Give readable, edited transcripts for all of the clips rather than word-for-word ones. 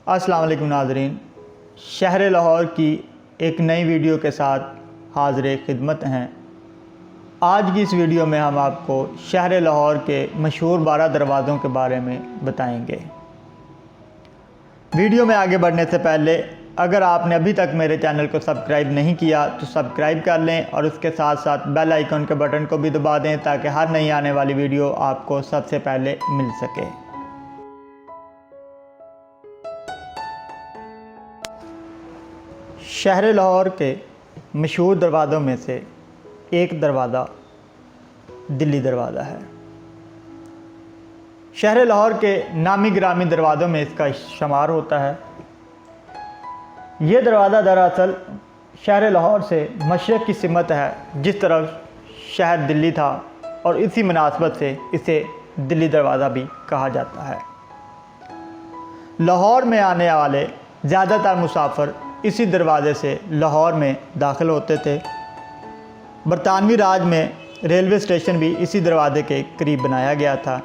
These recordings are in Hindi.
अस्सलाम वालेकुम नाज़रीन, शहर लाहौर की एक नई वीडियो के साथ हाज़िर खिदमत हैं। आज की इस वीडियो में हम आपको शहर लाहौर के मशहूर 12 दरवाज़ों के बारे में बताएंगे। वीडियो में आगे बढ़ने से पहले अगर आपने अभी तक मेरे चैनल को सब्सक्राइब नहीं किया तो सब्सक्राइब कर लें और उसके साथ साथ बेल आइकन के बटन को भी दबा दें ताकि हर नई आने वाली वीडियो आपको सबसे पहले मिल सके। शहर लाहौर के मशहूर दरवाज़ों में से एक दरवाज़ा दिल्ली दरवाज़ा है। शहर लाहौर के नामी गिरामी दरवाज़ों में इसका शुमार होता है। ये दरवाज़ा दरअसल शहर लाहौर से मशरक़ की सिमत है, जिस तरफ शहर दिल्ली था, और इसी मुनासबत से इसे दिल्ली दरवाज़ा भी कहा जाता है। लाहौर में आने वाले ज़्यादातर मुसाफिर इसी दरवाज़े से लाहौर में दाखिल होते थे। बरतानवी राज में रेलवे स्टेशन भी इसी दरवाज़े के करीब बनाया गया था।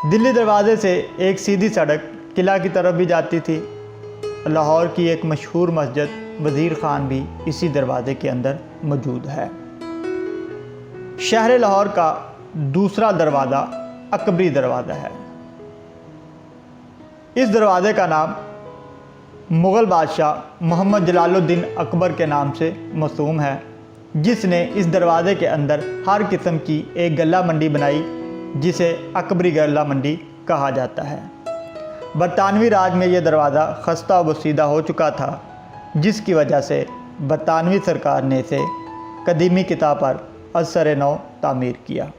दिल्ली दरवाज़े से एक सीधी सड़क किला की तरफ भी जाती थी। लाहौर की एक मशहूर मस्जिद वज़ीर ख़ान भी इसी दरवाज़े के अंदर मौजूद है। शहर लाहौर का दूसरा दरवाज़ा अकबरी दरवाज़ा है। इस दरवाज़े का नाम मुग़ल बादशाह मोहम्मद जलालुद्दीन अकबर के नाम से मौसूम है, जिसने इस दरवाज़े के अंदर हर किस्म की एक गल्ला मंडी बनाई, जिसे अकबरी गल्ला मंडी कहा जाता है। बरतानवी राज में यह दरवाज़ा खस्ता व बसीदा हो चुका था, जिसकी वजह से बरतानवी सरकार ने इसे कदीमी किताब पर असर नौ तामीर किया।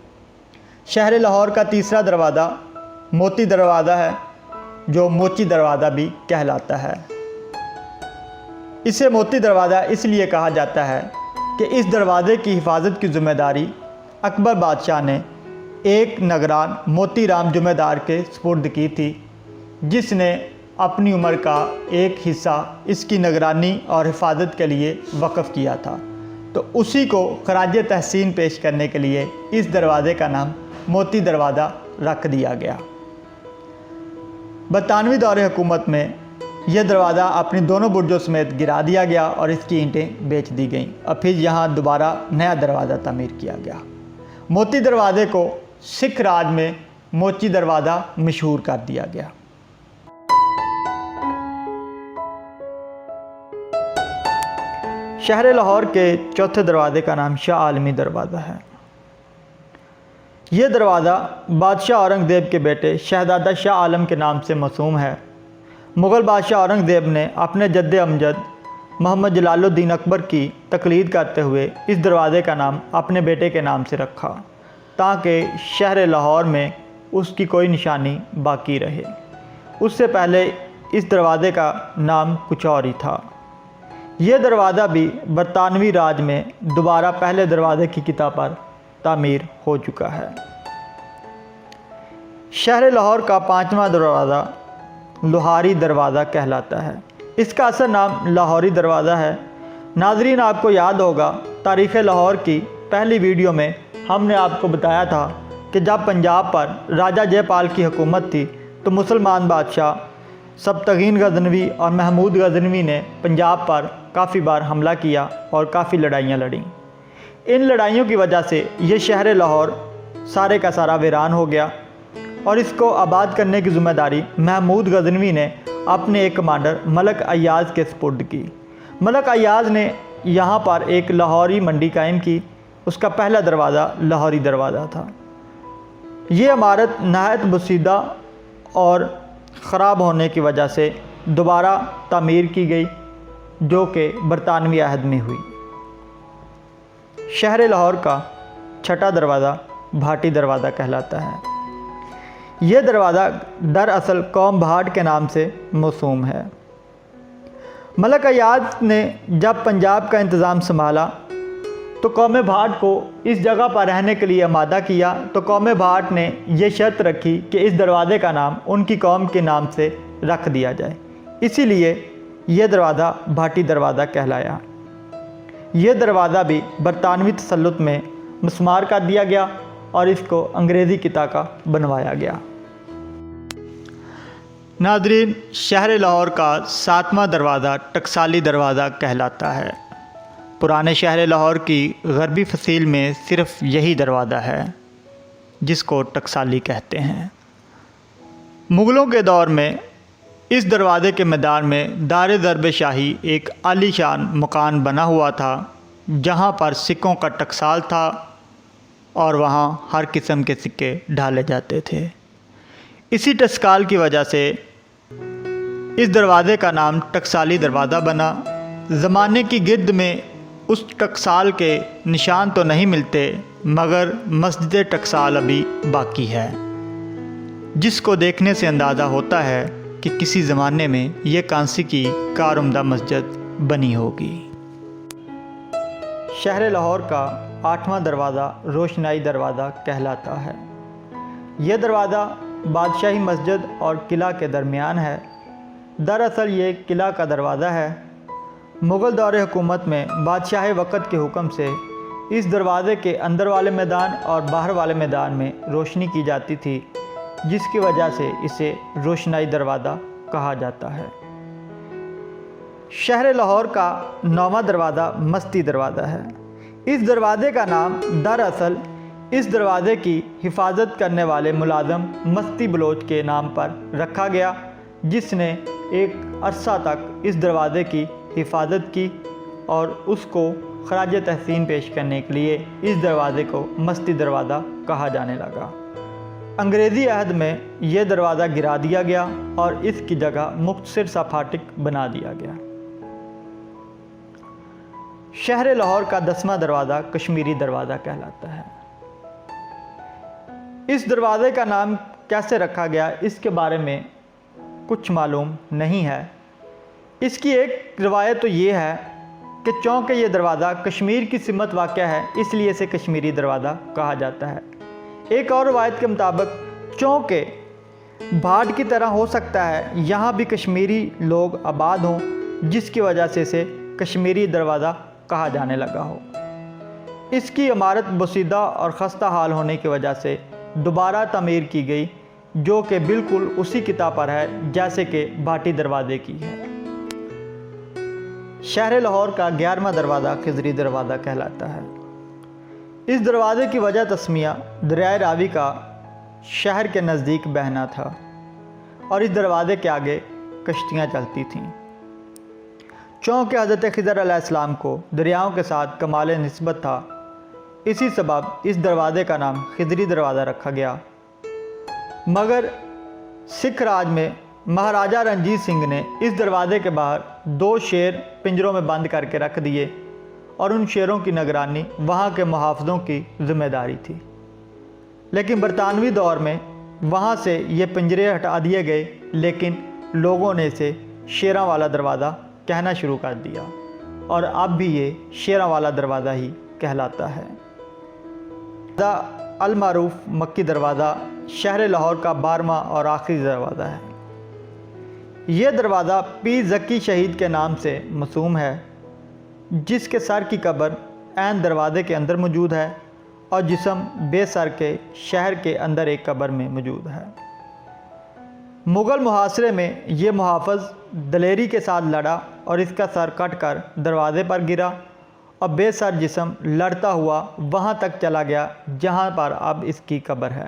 शहर लाहौर का तीसरा दरवाज़ा मोती दरवाज़ा है, जो मोची दरवाज़ा भी कहलाता है। इसे मोती दरवाज़ा इसलिए कहा जाता है कि इस दरवाज़े की हिफाजत की ज़िम्मेदारी अकबर बादशाह ने एक नगरान मोती राम जुमेदार के सुपुर्द की थी, जिसने अपनी उम्र का एक हिस्सा इसकी निगरानी और हिफाजत के लिए वक़्फ़ किया था। तो उसी को खराज तहसीन पेश करने के लिए इस दरवाज़े का नाम मोती दरवाज़ा रख दिया गया। बरतानवी दौरे हुकूमत में यह दरवाज़ा अपनी दोनों बुर्जों समेत गिरा दिया गया और इसकी ईंटें बेच दी गईं और फिर यहाँ दोबारा नया दरवाज़ा तामीर किया गया। मोती दरवाज़े को सिख राज में मोची दरवाज़ा मशहूर कर दिया गया। शहर लाहौर के चौथे दरवाज़े का नाम शाह आलमी दरवाज़ा है। यह दरवाज़ा बादशाह औरंगज़ेब के बेटे शहज़ादा शाह आलम के नाम से मौसूम है। मुग़ल बादशाह औरंगज़ेब ने अपने जद्द अमजद मोहम्मद जलालुद्दीन अकबर की तक़लीद करते हुए इस दरवाज़े का नाम अपने बेटे के नाम से रखा, ताकि शहर लाहौर में उसकी कोई निशानी बाकी रहे। उससे पहले इस दरवाज़े का नाम कुछ और ही था। यह दरवाज़ा भी बरतानवी राज में दोबारा पहले दरवाज़े की किताब पर तामीर हो चुका है। शहर लाहौर का पाँचवा दरवाज़ा लोहारी दरवाज़ा कहलाता है। इसका असल नाम लाहौरी दरवाज़ा है। नाज़रीन, आपको याद होगा तारीख़ लाहौर की पहली वीडियो में हमने आपको बताया था कि जब पंजाब पर राजा जयपाल की हुकूमत थी तो मुसलमान बादशाह सबतगीन गज़नवी और महमूद गज़नवी ने पंजाब पर काफ़ी बार हमला किया और काफ़ी लड़ाइयाँ लड़ीं। इन लड़ाइयों की वजह से ये शहर लाहौर सारे का सारा वीरान हो गया और इसको आबाद करने की ज़िम्मेदारी महमूद गज़नवी ने अपने एक कमांडर मलक अय्याज़ के सुपुर्द की। मलक अय्याज़ ने यहाँ पर एक लाहौरी मंडी कायम की। उसका पहला दरवाज़ा लाहौरी दरवाज़ा था। ये इमारत नहायत बसीदा और ख़राब होने की वजह से दोबारा तामीर की गई, जो कि बरतानवी अहद में हुई। शहर लाहौर का छठा दरवाज़ा भाटी दरवाज़ा कहलाता है। यह दरवाज़ा दरअसल कौम भाट के नाम से मौसूम है। मलक अय्याज़ ने जब पंजाब का इंतज़ाम संभाला तो कौम भाट को इस जगह पर रहने के लिए आमादा किया। तो कौम भाट ने यह शर्त रखी कि इस दरवाज़े का नाम उनकी कौम के नाम से रख दिया जाए, इसीलिए यह दरवाज़ा भाटी दरवाज़ा कहलाया। यह दरवाज़ा भी बरतानवी तसल्लुत में मस्मार कर दिया गया और इसको अंग्रेज़ी किता का बनवाया गया। नाज़रीन, शहर लाहौर का 7वां दरवाज़ा टकसाली दरवाज़ा कहलाता है। पुराने शहर लाहौर की गरबी फसील में सिर्फ़ यही दरवाज़ा है जिसको टकसाली कहते हैं। मुग़लों के दौर में इस दरवाज़े के मैदान में दार ज़रब शाही एक आलीशान मकान बना हुआ था, जहाँ पर सिक्कों का टकसाल था और वहाँ हर किस्म के सिक्के ढाले जाते थे। इसी टकसाल की वजह से इस दरवाज़े का नाम टकसाली दरवाज़ा बना। ज़माने की गिर्द में उस टकसाल के निशान तो नहीं मिलते, मगर मस्जिद टकसाल अभी बाकी है, जिसको देखने से अंदाज़ा होता है कि किसी ज़माने में ये कांसी की कारउम्दा मस्जिद बनी होगी। शहर लाहौर का 8वां दरवाज़ा रोशनाई दरवाज़ा कहलाता है। यह दरवाज़ा बादशाही मस्जिद और किला के दरमियान है। दरअसल ये किला का दरवाज़ा है। मुग़ल दौर हुकूमत में बादशाह वक़्त के हुक्म से इस दरवाज़े के अंदर वाले मैदान और बाहर वाले मैदान में रोशनी की जाती थी, जिसकी वजह से इसे रोशनाई दरवाज़ा कहा जाता है। शहर लाहौर का 9वां दरवाज़ा मस्ती दरवाज़ा है। इस दरवाज़े का नाम दरअसल इस दरवाज़े की हिफाजत करने वाले मुलाज़म मस्ती बलोच के नाम पर रखा गया, जिसने एक अरसा तक इस दरवाज़े की हिफाजत की और उसको खराज तहसीन पेश करने के लिए इस दरवाज़े को मस्ती दरवाज़ा कहा जाने लगा। अंग्रेज़ी अहद में यह दरवाज़ा गिरा दिया गया और इसकी जगह मुख्तसर सा फाटक बना दिया गया। शहर लाहौर का 10वां दरवाज़ा कश्मीरी दरवाज़ा कहलाता है। इस दरवाज़े का नाम कैसे रखा गया, इसके बारे में कुछ मालूम नहीं है। इसकी एक रवायत तो ये है कि चूँकि ये दरवाज़ा कश्मीर की सिमत वाक़या है, इसलिए इसे कश्मीरी दरवाज़ा कहा जाता है। एक और रवायत के मुताबिक चूँकि भाट की तरह हो सकता है यहाँ भी कश्मीरी लोग आबाद हों, जिसकी वजह से इसे कश्मीरी दरवाज़ा कहा जाने लगा हो। इसकी इमारत बोसीदा और खस्ता हाल होने की वजह से दोबारा तामीर की गई, जो कि बिल्कुल उसी किताब पर है जैसे कि भाटी दरवाज़े की है। शहर लाहौर का 11वां दरवाज़ा खिजरी दरवाज़ा कहलाता है। इस दरवाज़े की वजह तस्मिया दरियाए रावी का शहर के नज़दीक बहना था और इस दरवाज़े के आगे कश्तियाँ चलती थीं। चूँकि हज़रत खिज़र अलैहिस्सलाम को दरियाओं के साथ कमाल निस्बत था, इसी सबब इस दरवाज़े का नाम खिजरी दरवाज़ा रखा गया। मगर सिख राज में महाराजा रणजीत सिंह ने इस दरवाज़े के बाहर 2 शेर पिंजरों में बंद करके रख दिए और उन शेरों की निगरानी वहाँ के मुहाफ़िज़ों की ज़िम्मेदारी थी। लेकिन बरतानवी दौर में वहाँ से ये पिंजरे हटा दिए गए, लेकिन लोगों ने इसे शेरों वाला दरवाज़ा कहना शुरू कर दिया और अब भी ये शेरों वाला दरवाज़ा ही कहलाता है। अल मारूफ मक्की दरवाज़ा शहर लाहौर का 12वां और आखिरी दरवाज़ा है। यह दरवाज़ा पीर ज़की शहीद के नाम से मसूम है, जिसके सर की कब्र ऐन दरवाज़े के अंदर मौजूद है और जिस्म बेसर के शहर के अंदर एक कब्र में मौजूद है। मुग़ल मुहासरे में ये मुहाफ़िज़ दलेरी के साथ लड़ा और इसका सर कट कर दरवाज़े पर गिरा और बेसर जिस्म लड़ता हुआ वहाँ तक चला गया जहाँ पर अब इसकी कब्र है।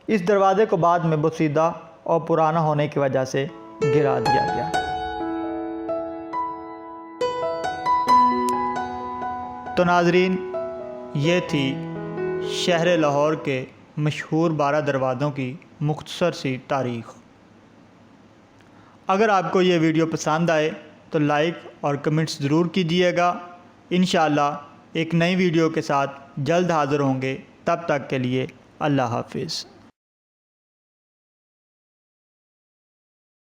इस दरवाज़े को बाद में बोसीदा और पुराना होने की वजह से गिरा दिया गया। तो नाज़रीन, ये थी शहर लाहौर के मशहूर 12 दरवाज़ों की मुख्तसर सी तारीख़। अगर आपको ये वीडियो पसंद आए तो लाइक और कमेंट्स ज़रूर कीजिएगा। इंशाअल्लाह एक नई वीडियो के साथ जल्द हाज़िर होंगे। तब तक के लिए अल्लाह हाफ़िज़।